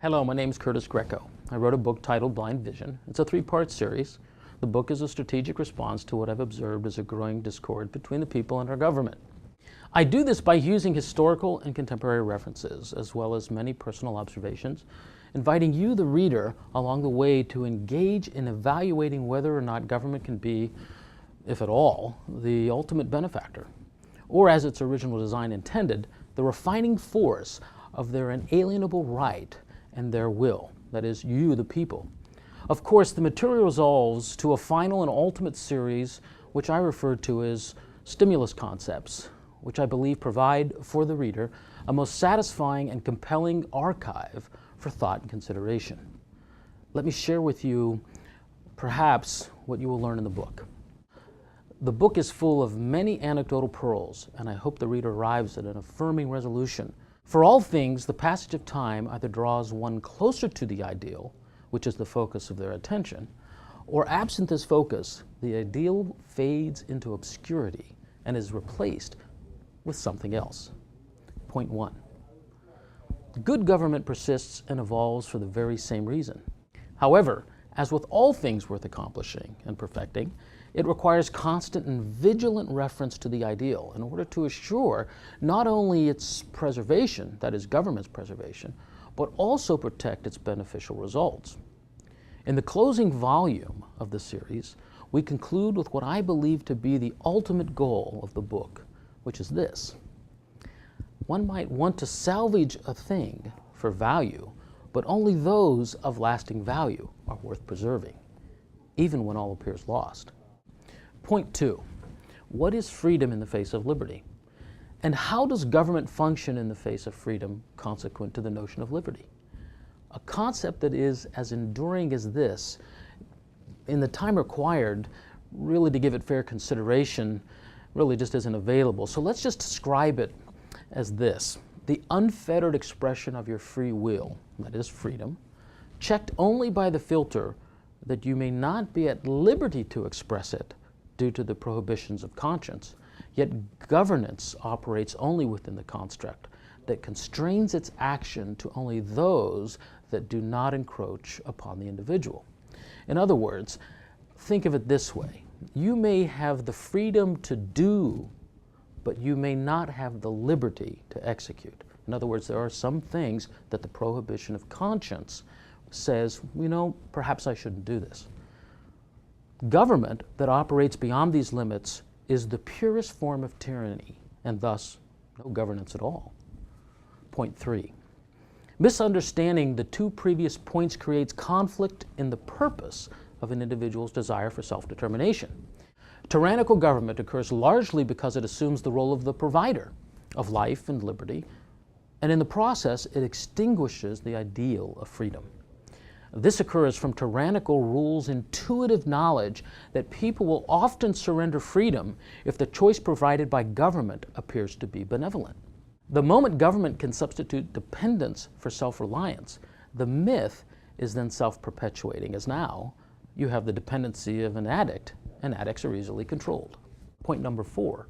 Hello, my name is Curtis Greco. I wrote a book titled Blind Vision. It's a three-part series. The book is a strategic response to what I've observed as a growing discord between the people and our government. I do this by using historical and contemporary references, as well as many personal observations, inviting you, the reader, along the way to engage in evaluating whether or not government can be, if at all, the ultimate benefactor, or as its original design intended, the refining force of their inalienable right and their will, that is, you, the people. Of course, the material resolves to a final and ultimate series, which I refer to as stimulus concepts, which I believe provide for the reader a most satisfying and compelling archive for thought and consideration. Let me share with you, perhaps, what you will learn in the book. The book is full of many anecdotal pearls, and I hope the reader arrives at an affirming resolution. For all things, the passage of time either draws one closer to the ideal, which is the focus of their attention, or absent this focus, the ideal fades into obscurity and is replaced with something else. Point 1. Good government persists and evolves for the very same reason. However, as with all things worth accomplishing and perfecting, it requires constant and vigilant reference to the ideal in order to assure not only its preservation, that is, government's preservation, but also protect its beneficial results. In the closing volume of the series, we conclude with what I believe to be the ultimate goal of the book, which is this. One might want to salvage a thing for value, but only those of lasting value are worth preserving, even when all appears lost. Point 2. What is freedom in the face of liberty? And how does government function in the face of freedom consequent to the notion of liberty? A concept that is as enduring as this, in the time required, really to give it fair consideration, really just isn't available. So let's just describe it as this: the unfettered expression of your free will, that is freedom, checked only by the filter that you may not be at liberty to express it due to the prohibitions of conscience, yet governance operates only within the construct that constrains its action to only those that do not encroach upon the individual. In other words, think of it this way. You may have the freedom to do, but you may not have the liberty to execute. In other words, there are some things that the prohibition of conscience says, perhaps I shouldn't do this. Government that operates beyond these limits is the purest form of tyranny, and thus no governance at all. Point 3. Misunderstanding the two previous points creates conflict in the purpose of an individual's desire for self-determination. Tyrannical government occurs largely because it assumes the role of the provider of life and liberty, and in the process it extinguishes the ideal of freedom. This occurs from tyrannical rule's intuitive knowledge that people will often surrender freedom if the choice provided by government appears to be benevolent. The moment government can substitute dependence for self-reliance, the myth is then self-perpetuating, as now you have the dependency of an addict, and addicts are easily controlled. Point number 4.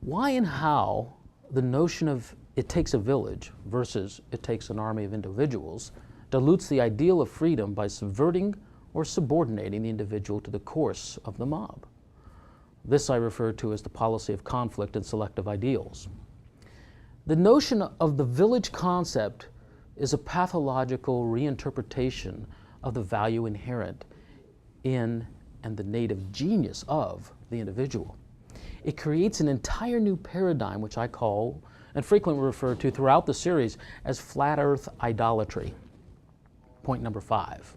Why and how the notion of it takes a village versus it takes an army of individuals dilutes the ideal of freedom by subverting or subordinating the individual to the course of the mob. This I refer to as the policy of conflict and selective ideals. The notion of the village concept is a pathological reinterpretation of the value inherent in and the native genius of the individual. It creates an entire new paradigm, which I call, and frequently refer to throughout the series, as flat earth idolatry. Point number 5.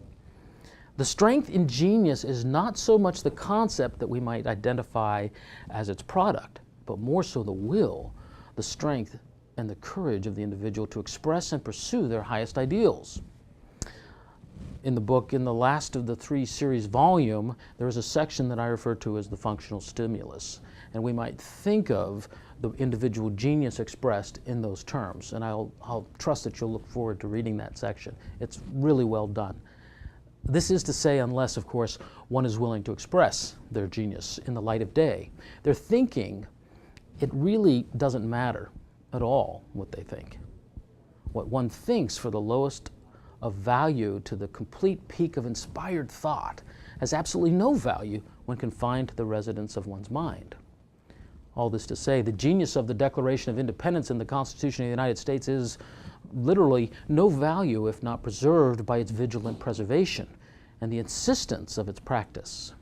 The strength in genius is not so much the concept that we might identify as its product, but more so the will, the strength, and the courage of the individual to express and pursue their highest ideals. In the book, in the last of the 3 series volume, there is a section that I refer to as the functional stimulus, and we might think of the individual genius expressed in those terms, and I'll trust that you'll look forward to reading that section. It's really well done. This is to say, unless, of course, one is willing to express their genius in the light of day. Their thinking, it really doesn't matter at all what they think. what one thinks for the lowest of value to the complete peak of inspired thought has absolutely no value when confined to the residence of one's mind. All this to say, the genius of the Declaration of Independence in the Constitution of the United States is literally no value if not preserved by its vigilant preservation and the insistence of its practice.